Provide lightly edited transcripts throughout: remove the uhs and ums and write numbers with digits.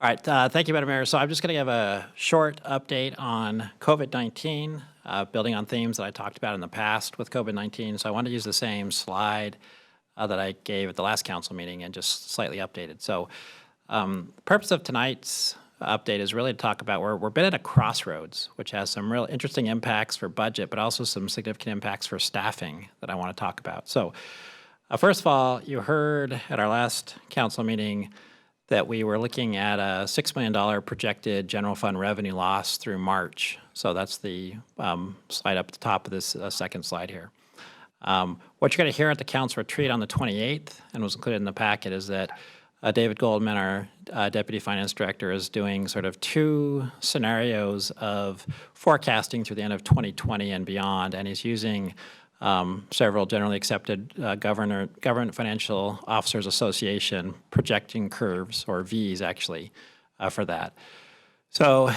All right, thank you, Madam Mayor. So I'm just going to give a short update on COVID-19, building on themes that I talked about in the past with COVID-19. So I want to use the same slide that I gave at the last council meeting and just slightly updated. So the purpose of tonight's update is really to talk about we're a bit at a crossroads, which has some real interesting impacts for budget, but also some significant impacts for staffing that I want to talk about. So first of all, you heard at our last council meeting that we were looking at a $6 million projected general fund revenue loss through March. So that's the slide up at the top of this second slide here. What you're going to hear at the council retreat on the 28th, and was included in the packet, is that David Goldman, our Deputy Finance Director, is doing sort of two scenarios of forecasting through the end of 2020 and beyond, and he's using several generally accepted Government Financial Officers Association projecting curves, or Vs actually, for that. So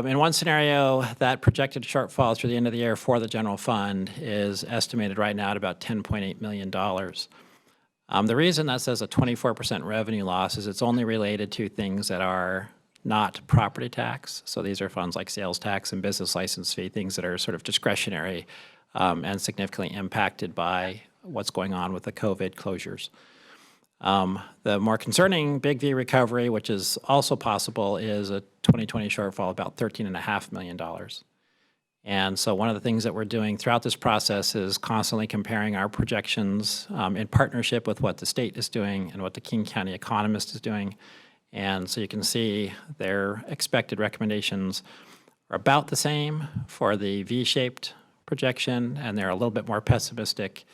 in one scenario, that projected shortfall through the end of the year for the general fund is estimated right now at about $10.8 million. The reason that says a 24% revenue loss is it's only related to things that are not property tax. So these are funds like sales tax and business license fee, things that are sort of discretionary and significantly impacted by what's going on with the COVID closures. The more concerning big V recovery, which is also possible, is a 2020 shortfall about $13.5 million. And so one of the things that we're doing throughout this process is constantly comparing our projections in partnership with what the state is doing and what the King County economist is doing. And so you can see their expected recommendations are about the same for the V-shaped projection, and they're a little bit more pessimistic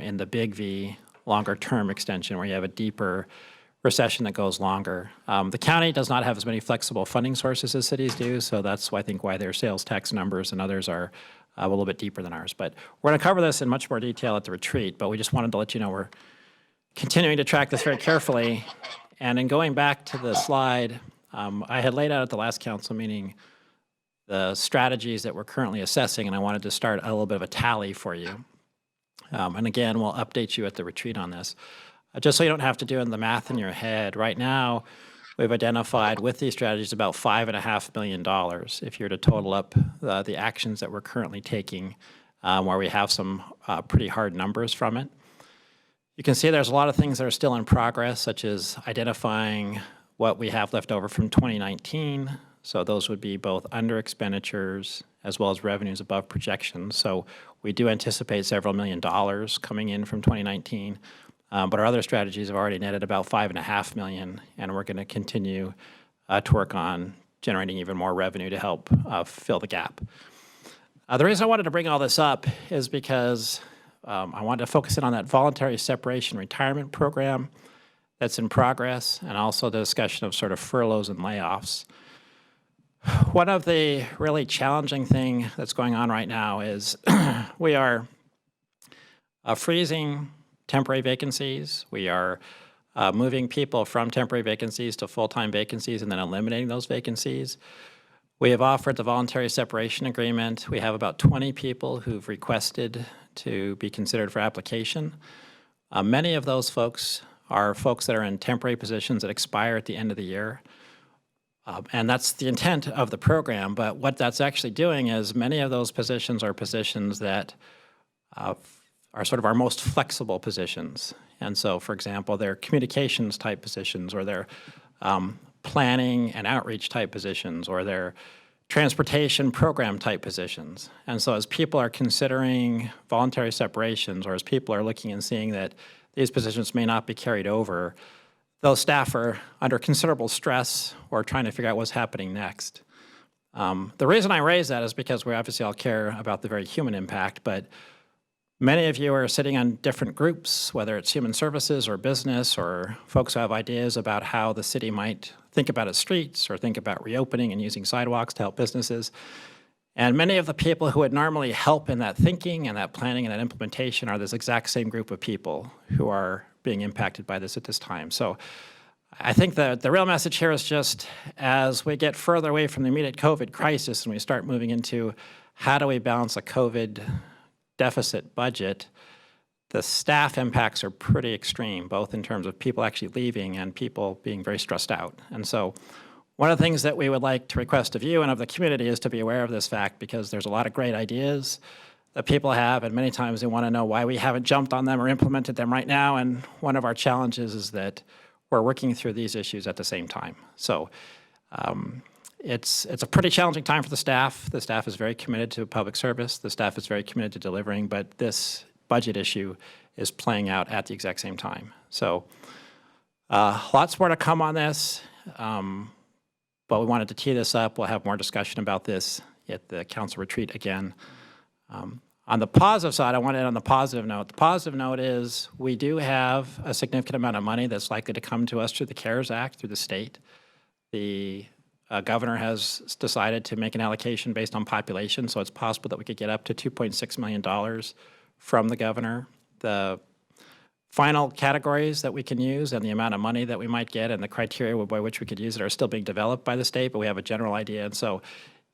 in the big V longer term extension, where you have a deeper recession that goes longer. The county does not have as many flexible funding sources as cities do, so that's why I think why their sales tax numbers and others are a little bit deeper than ours. But we're going to cover this in much more detail at the retreat, but we just wanted to let you know we're continuing to track this very carefully. And in going back to the slide, I had laid out at the last council meeting the strategies that we're currently assessing, and I wanted to start a little bit of a tally for you. And again, we'll update you at the retreat on this. Just so you don't have to do the math in your head, right now we've identified with these strategies about $5.5 million if you're to total up the actions that we're currently taking, where we have some pretty hard numbers from it. You can see there's a lot of things that are still in progress, such as identifying what we have left over from 2019. So those would be both under expenditures as well as revenues above projections. So we do anticipate several $million coming in from 2019. But our other strategies have already netted about $5.5 million, and we're going to continue to work on generating even more revenue to help fill the gap. The reason I wanted to bring all this up is because I wanted to focus in on that voluntary separation retirement program that's in progress, and also the discussion of sort of furloughs and layoffs. One of the really challenging things that's going on right now is we are freezing temporary vacancies. We are moving people from temporary vacancies to full-time vacancies and then eliminating those vacancies. We have offered the voluntary separation agreement. We have about 20 people who've requested to be considered for application. Many of those folks are folks that are in temporary positions that expire at the end of the year. And that's the intent of the program, but what that's actually doing is many of those positions are positions that are sort of our most flexible positions. And so, for example, they're communications type positions, or they're planning and outreach type positions, or they're transportation program type positions. And so as people are considering voluntary separations, or as people are looking and seeing that these positions may not be carried over, those staff are under considerable stress or trying to figure out what's happening next. The reason I raise that is because we obviously all care about the very human impact, but many of you are sitting on different groups, whether it's human services or business, or folks who have ideas about how the city might think about its streets or think about reopening and using sidewalks to help businesses. And many of the people who would normally help in that thinking and that planning and that implementation are this exact same group of people who are being impacted by this at this time. So I think that the real message here is just as we get further away from the immediate COVID crisis and we start moving into how do we balance a COVID deficit budget, the staff impacts are pretty extreme, both in terms of people actually leaving and people being very stressed out. And so one of the things that we would like to request of you and of the community is to be aware of this fact, because there's a lot of great ideas that people have, and many times they want to know why we haven't jumped on them or implemented them right now. And one of our challenges is that we're working through these issues at the same time. So it's a pretty challenging time for the staff. The staff is very committed to public service. The staff is very committed to delivering, but this budget issue is playing out at the exact same time. So lots more to come on this, but we wanted to tee this up. We'll have more discussion about this at the council retreat again. On the positive side, I want to end on the positive note. The positive note is we do have a significant amount of money that's likely to come to us through the CARES Act, through the state. The governor has decided to make an allocation based on population, so it's possible that we could get up to $2.6 million from the governor. The final categories that we can use and the amount of money that we might get and the criteria by which we could use it are still being developed by the state, but we have a general idea. And so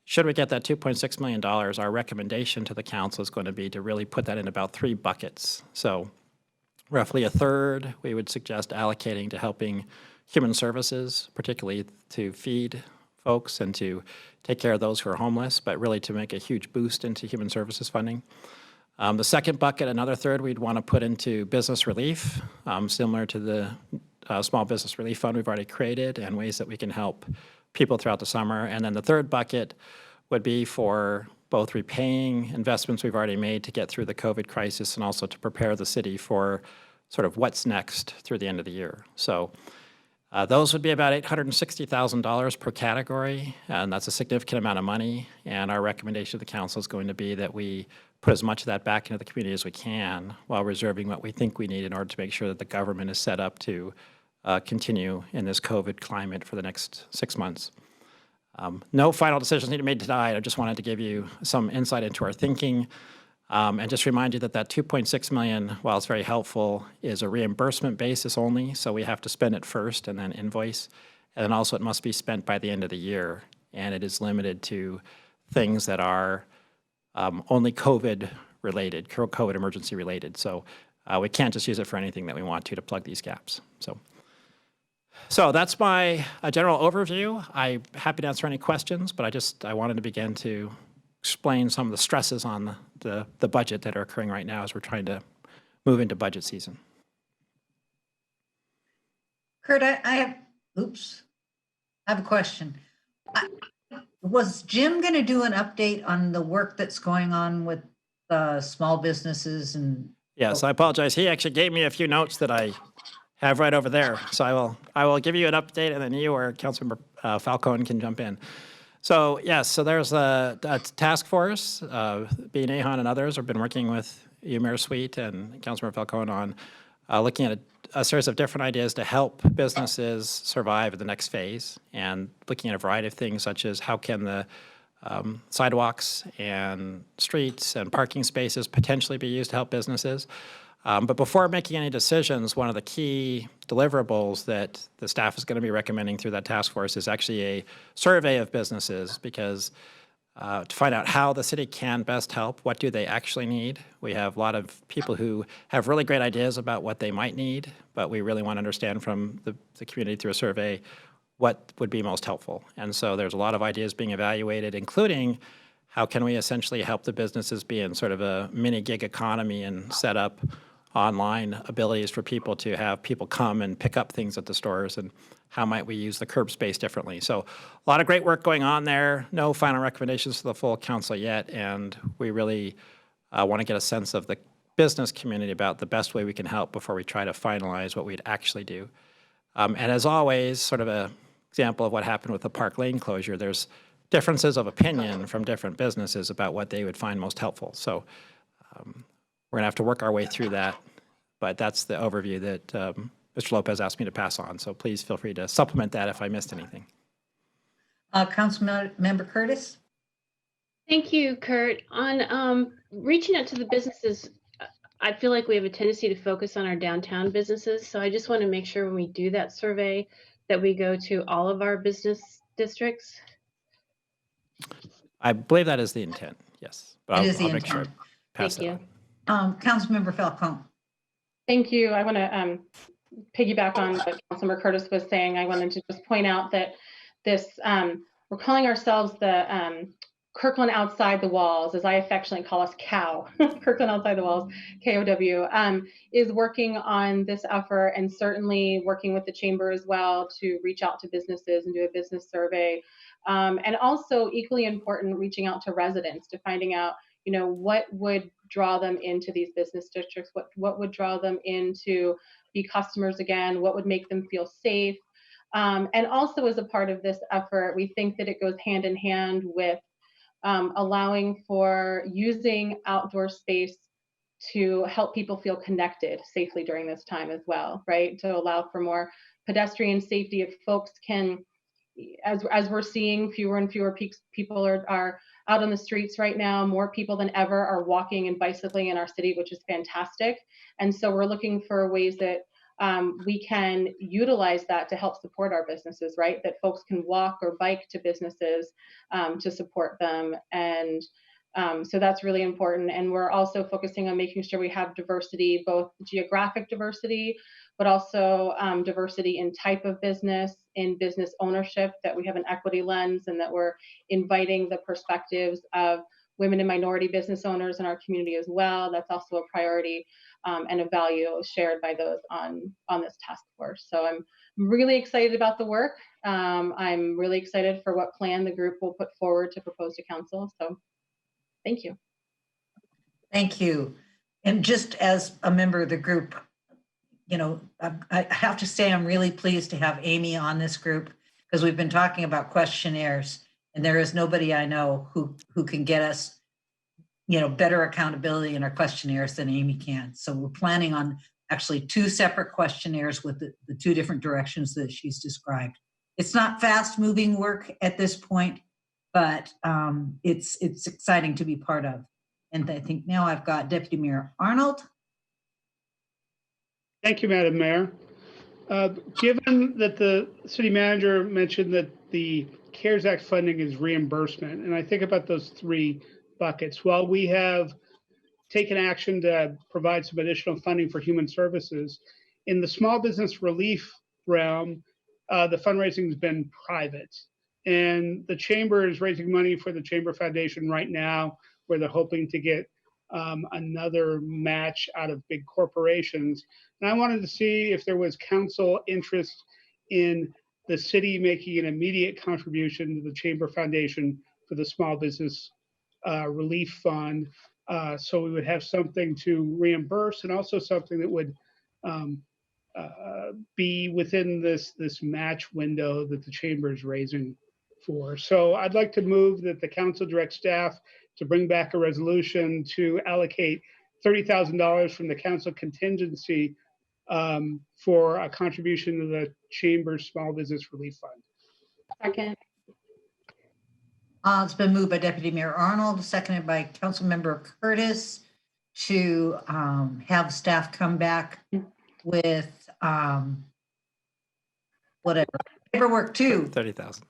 should we get that $2.6 million, our recommendation to the council is going to be to really put that in about 3 buckets. So roughly a third we would suggest allocating to helping human services, particularly to feed folks and to take care of those who are homeless, but really to make a huge boost into human services funding. The second bucket, another third, we'd want to put into business relief, similar to the Small Business Relief Fund we've already created, and ways that we can help people throughout the summer. And then the third bucket would be for both repaying investments we've already made to get through the COVID crisis and also to prepare the city for sort of what's next through the end of the year. So those would be about $860,000 per category, and that's a significant amount of money. And our recommendation to the council is going to be that we put as much of that back into the community as we can while reserving what we think we need in order to make sure that the government is set up to continue in this COVID climate for the next 6 months. No final decisions need to be made tonight. I just wanted to give you some insight into our thinking and just remind you that that $2.6 million, while it's very helpful, is a reimbursement basis only, so we have to spend it first and then invoice. And then also it must be spent by the end of the year, and it is limited to things that are only COVID related, COVID emergency related. So we can't just use it for anything that we want to plug these gaps. So that's my general overview. I'm happy to answer any questions, but I wanted to begin to explain some of the stresses on the budget that are occurring right now as we're trying to move into budget season. Kurt, I have a question. Was Jim going to do an update on the work that's going on with small businesses and? Yes, I apologize. He actually gave me a few notes that I have right over there. So I will give you an update, and then you or Councilmember Falcone can jump in. So yes, so there's a task force. B. Nahan and others have been working with you, Mayor Sweet, and Councilmember Falcone on looking at a series of different ideas to help businesses survive in the next phase, and looking at a variety of things such as how can the sidewalks and streets and parking spaces potentially be used to help businesses. But before making any decisions, one of the key deliverables that the staff is going to be recommending through that task force is actually a survey of businesses, because to find out how the city can best help, what do they actually need. We have a lot of people who have really great ideas about what they might need, but we really want to understand from the community through a survey what would be most helpful. And so there's a lot of ideas being evaluated, including how can we essentially help the businesses be in sort of a mini gig economy and set up online abilities for people to have people come and pick up things at the stores, and how might we use the curb space differently. So a lot of great work going on there. No final recommendations to the full council yet, and we really want to get a sense of the business community about the best way we can help before we try to finalize what we'd actually do. And as always, sort of an example of what happened with the Park Lane closure, there's differences of opinion from different businesses about what they would find most helpful. So we're going to have to work our way through that, but that's the overview that Mr. Lopez asked me to pass on. So please feel free to supplement that if I missed anything. Councilmember Curtis? Thank you, Kurt. On reaching out to the businesses, I feel like we have a tendency to focus on our downtown businesses. So I just want to make sure when we do that survey that we go to all of our business districts. I believe that is the intent, yes. But It is the I'll make intent. sure I pass Thank that you. on. Councilmember Falcone? Thank you. I want to piggyback on what Councilmember Curtis was saying. I wanted to just point out that this, we're calling ourselves the Kirkland Outside the Walls, as I affectionately call us COW, Kirkland Outside the Walls, KOW, is working on this effort and certainly working with the chamber as well to reach out to businesses and do a business survey. And also equally important, reaching out to residents to finding out, you know, what would draw them into these business districts, what would draw them into be customers again, what would make them feel safe. And also as a part of this effort, we think that it goes hand in hand with allowing for using outdoor space to help people feel connected safely during this time as well, right? To allow for more pedestrian safety if folks can, as we're seeing fewer and fewer people are out on the streets right now, more people than ever are walking and bicycling in our city, which is fantastic. And so we're looking for ways that we can utilize that to help support our businesses, right? That folks can walk or bike to businesses to support them. And so that's really important. And we're also focusing on making sure we have diversity, both geographic diversity, but also diversity in type of business, in business ownership, that we have an equity lens and that we're inviting the perspectives of women and minority business owners in our community as well. That's also a priority and a value shared by those on this task force. So I'm really excited about the work. I'm really excited for what plan the group will put forward to propose to council. So thank you. Thank you. And just as a member of the group, you know, I have to say I'm really pleased to have Amy on this group, because we've been talking about questionnaires and there is nobody I know who can get us, you know, better accountability in our questionnaires than Amy can. So we're planning on actually 2 separate questionnaires with the 2 different directions that she's described. It's not fast moving work at this point, but it's exciting to be part of. And I think now I've got Deputy Mayor Arnold. Thank you, Madam Mayor. Given that the city manager mentioned that the CARES Act funding is reimbursement, and I think about those 3 buckets. While we have taken action to provide some additional funding for human services, in the small business relief realm, the fundraising has been private. And the chamber is raising money for the Chamber Foundation right now, where they're hoping to get another match out of big corporations. And I wanted to see if there was council interest in the city making an immediate contribution to the Chamber Foundation for the Small Business Relief Fund. So we would have something to reimburse and also something that would be within this match window that the chamber is raising for. So I'd like to move that the council direct staff to bring back a resolution to allocate $30,000 from the council contingency for a contribution to the Chamber's Small Business Relief Fund. Second. It's been moved by Deputy Mayor Arnold, seconded by Councilmember Curtis, to have staff come back with whatever paperwork too. 30,000.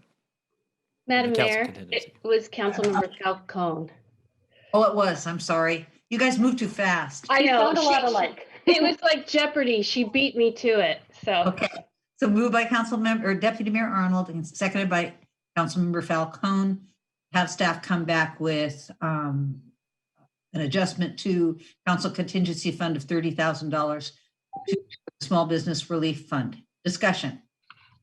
Madam The council Mayor, contingency. it was Councilmember Falcone. Oh, it was. I'm sorry. You guys moved too fast. I know. sound a lot alike. It was like Jeopardy. She beat me to it. So Okay. So moved by Deputy Mayor Arnold and seconded by Councilmember Falcone. Have staff come back with an adjustment to council contingency fund of $30,000 to the Small Business Relief Fund. Discussion.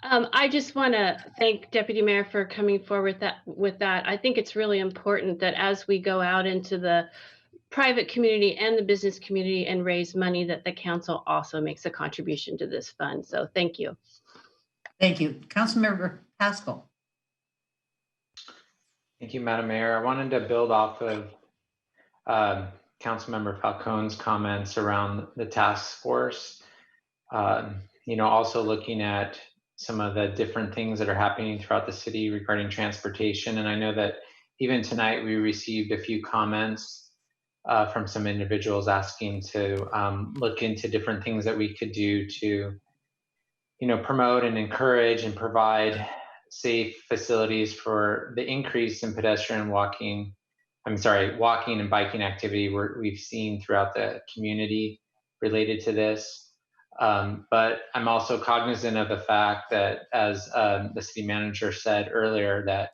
I just want to thank Deputy Mayor for coming forward with that. I think it's really important that as we go out into the private community and the business community and raise money, that the council also makes a contribution to this fund. So thank you. Thank you. Councilmember Pascal. Thank you, Madam Mayor. I wanted to build off of Councilmember Falcone's comments around the task force. You know, also looking at some of the different things that are happening throughout the city regarding transportation. And I know that even tonight we received a few comments from some individuals asking to look into different things that we could do to, you know, promote and encourage and provide safe facilities for the increase in pedestrian walking and biking activity we've seen throughout the community, related to this. But I'm also cognizant of the fact that, as the city manager said earlier, that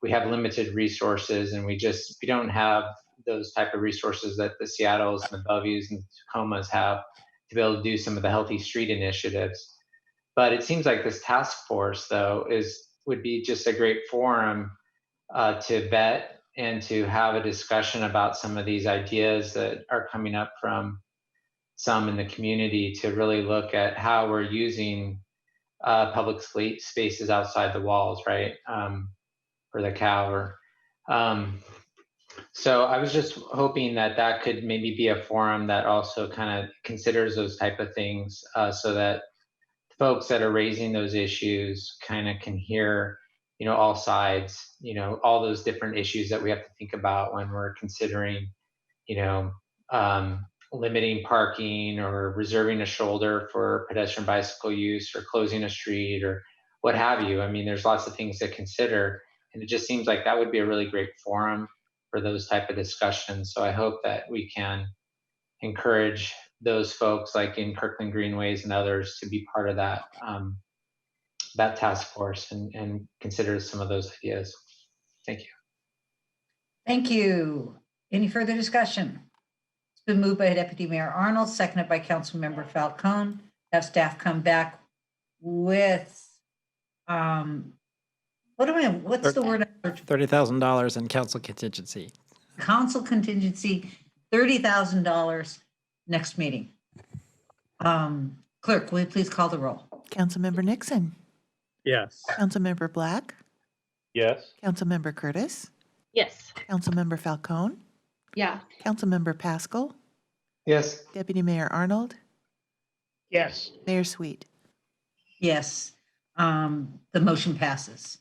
we have limited resources, and we don't have those type of resources that the Seattles and the Bellevues and Tacomas have to be able to do some of the healthy street initiatives. But it seems like this task force, though, would be just a great forum to vet and to have a discussion about some of these ideas that are coming up from some in the community, to really look at how we're using public spaces outside the walls, right? For the cow. So I was just hoping that that could maybe be a forum that also kind of considers those type of things, so that folks that are raising those issues kind of can hear, all sides, all those different issues that we have to think about when we're considering, you know, limiting parking or reserving a shoulder for pedestrian bicycle use or closing a street or what have you. I mean, there's lots of things to consider, and it just seems like that would be a really great forum for those type of discussions. So I hope that we can encourage those folks like in Kirkland Greenways and others to be part of that that task force and consider some of those ideas. Thank you. Thank you. Any further discussion? It's been moved by Deputy Mayor Arnold, seconded by Councilmember Falcone. Have staff come back with, what's the word? $30,000 in council contingency. Council contingency, $30,000 next meeting. Clerk, will you please call the roll? Councilmember Nixon. Yes. Councilmember Black. Yes. Councilmember Curtis. Yes. Councilmember Falcone. Yeah. Councilmember Pascal. Yes. Deputy Mayor Arnold. Yes. Mayor Sweet. Yes, the motion passes.